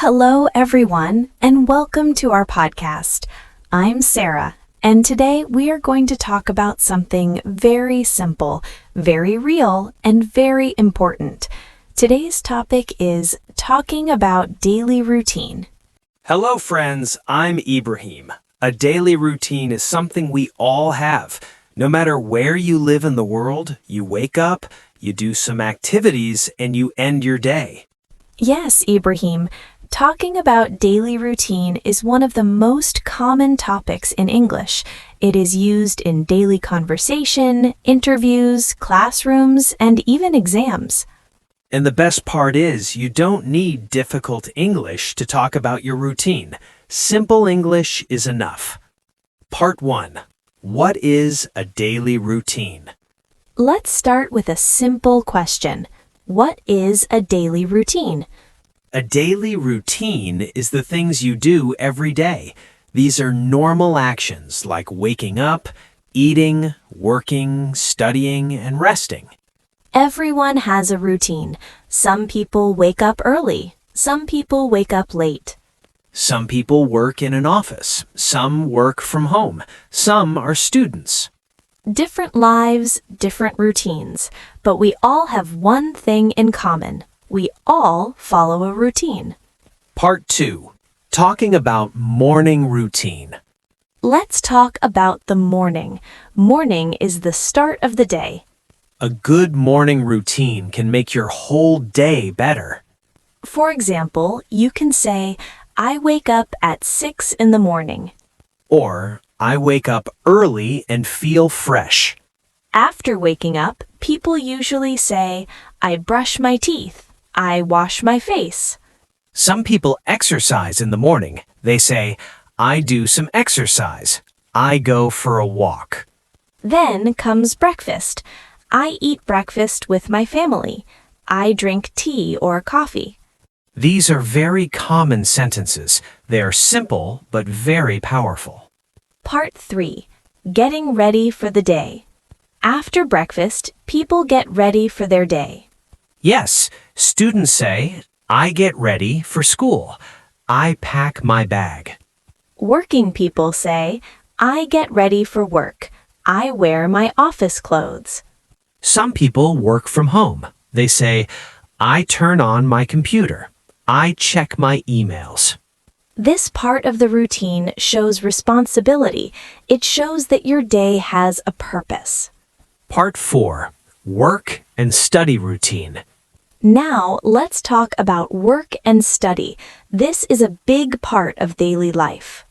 Hello, everyone, and welcome to our podcast. I'm Sarah, and today we are going to talk about something very simple, very real, and very important. Today's topic is talking about daily routine. Hello, friends. I'm Ibrahim. A daily routine is something we all have. No matter where you live in the world, you wake up, you do some activities, and you end your day. Yes, Ibrahim. Talking about daily routine is one of the most common topics in English. It is used in daily conversation, interviews, classrooms, and even exams. And the best part is, you don't need difficult English to talk about your routine. Simple English is enough. Part 1. What is a daily routine? Let's start with a simple question. What is a daily routine? A daily routine is the things you do every day. These are normal actions like waking up, eating, working, studying, and resting. Everyone has a routine. Some people wake up early. Some people wake up late. Some people work in an office. Some work from home. Some are students. Different lives, different routines, but we all have one thing in common. We all follow a routine. Part 2. Talking about morning routine. Let's talk about the morning. Morning is the start of the day. A good morning routine can make your whole day better. For example, you can say, I wake up at 6 in the morning. Or, I wake up early and feel fresh. After waking up, people usually say, I brush my teeth. I wash my face. Some people exercise in the morning. They say, I do some exercise. I go for a walk. Then comes breakfast. I eat breakfast with my family. I drink tea or coffee. These are very common sentences. They are simple but very powerful. Part 3. Getting ready for the day. After breakfast, people get ready for their day. Yes, students say, I get ready for school. I pack my bag. Working people say, I get ready for work. I wear my office clothes. Some people work from home. They say, I turn on my computer. I check my emails. This part of the routine shows responsibility. It shows that your day has a purpose. Part 4. Work and study routine. Now, let's talk about work and study. This is a big part of daily life.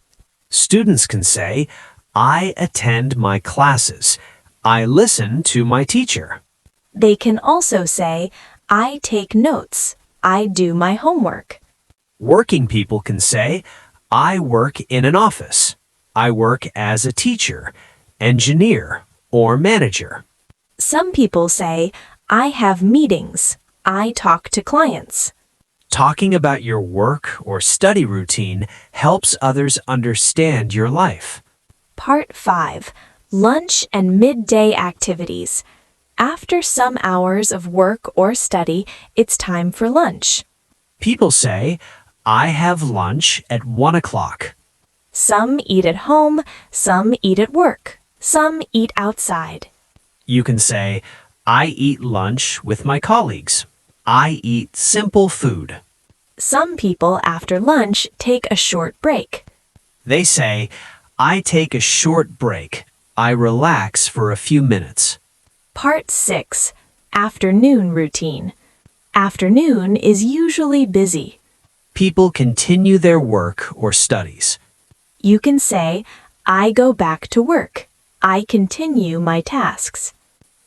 Students can say, I attend my classes. I listen to my teacher. They can also say, I take notes. I do my homework. Working people can say, I work in an office. I work as a teacher, engineer, or manager. Some people say, I have meetings. I talk to clients. Talking about your work or study routine helps others understand your life. Part 5. Lunch and midday activities. After some hours of work or study, it's time for lunch. People say, I have lunch at 1 o'clock. Some eat at home, some eat at work, some eat outside. You can say, I eat lunch with my colleagues. I eat simple food. Some people after lunch take a short break. They say, I take a short break. I relax for a few minutes. Part 6. Afternoon routine. Afternoon is usually busy. People continue their work or studies. You can say, I go back to work. I continue my tasks.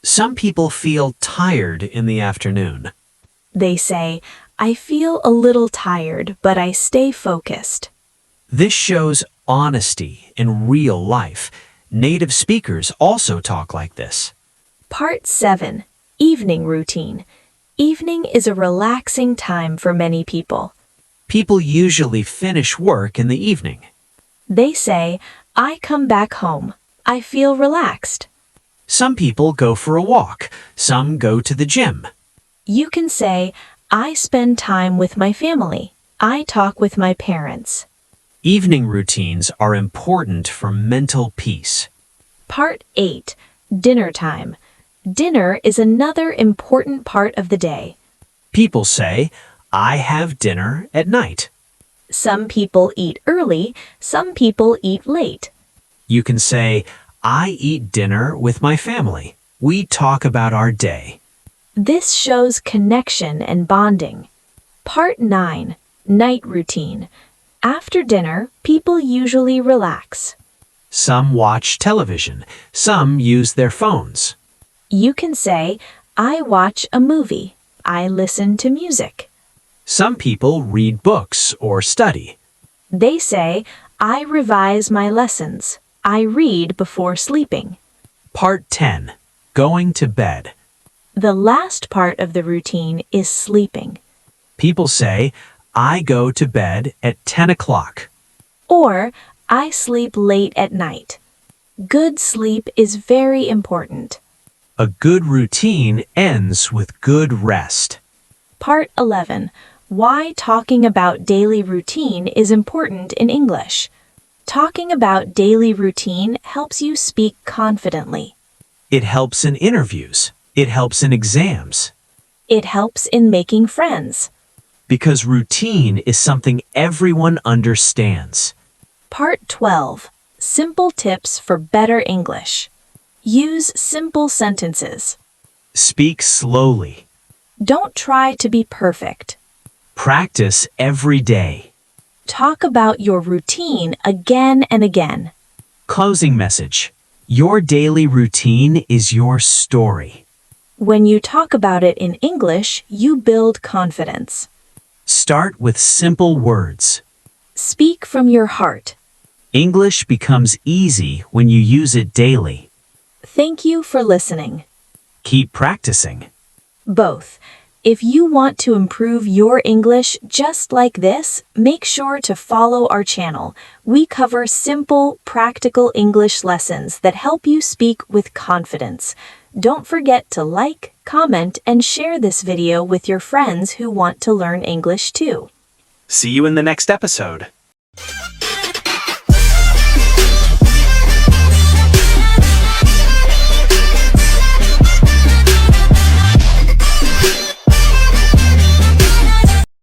Some people feel tired in the afternoon. They say, I feel a little tired, but I stay focused. This shows honesty in real life. Native speakers also talk like this. Part 7. Evening routine. Evening is a relaxing time for many people. People usually finish work in the evening. They say, I come back home. I feel relaxed. Some people go for a walk. Some go to the gym. You can say, I spend time with my family. I talk with my parents. Evening routines are important for mental peace. Part 8. Dinner time. Dinner is another important part of the day. People say, I have dinner at night. Some people eat early, some people eat late. You can say, I eat dinner with my family. We talk about our day. This shows connection and bonding. Part 9. Night routine. After dinner, people usually relax. Some watch television. Some use their phones. You can say, I watch a movie. I listen to music. Some people read books or study. They say, I revise my lessons. I read before sleeping. Part 10. Going to bed. The last part of the routine is sleeping. People say, I go to bed at 10 o'clock. Or, I sleep late at night. Good sleep is very important. A good routine ends with good rest. Part 11. Why talking about daily routine is important in English. Talking about daily routine helps you speak confidently. It helps in interviews. It helps in exams. It helps in making friends. Because routine is something everyone understands. Part 12. Simple tips for better English. Use simple sentences. Speak slowly. Don't try to be perfect. Practice every day. Talk about your routine again and again. Closing message. Your daily routine is your story. When you talk about it in English, you build confidence. Start with simple words. Speak from your heart. English becomes easy when you use it daily. Thank you for listening. Keep practicing. Both. If you want to improve your English just like this, make sure to follow our channel. We cover simple, practical English lessons that help you speak with confidence. Don't forget to like, comment, and share this video with your friends who want to learn English too. See you in the next episode.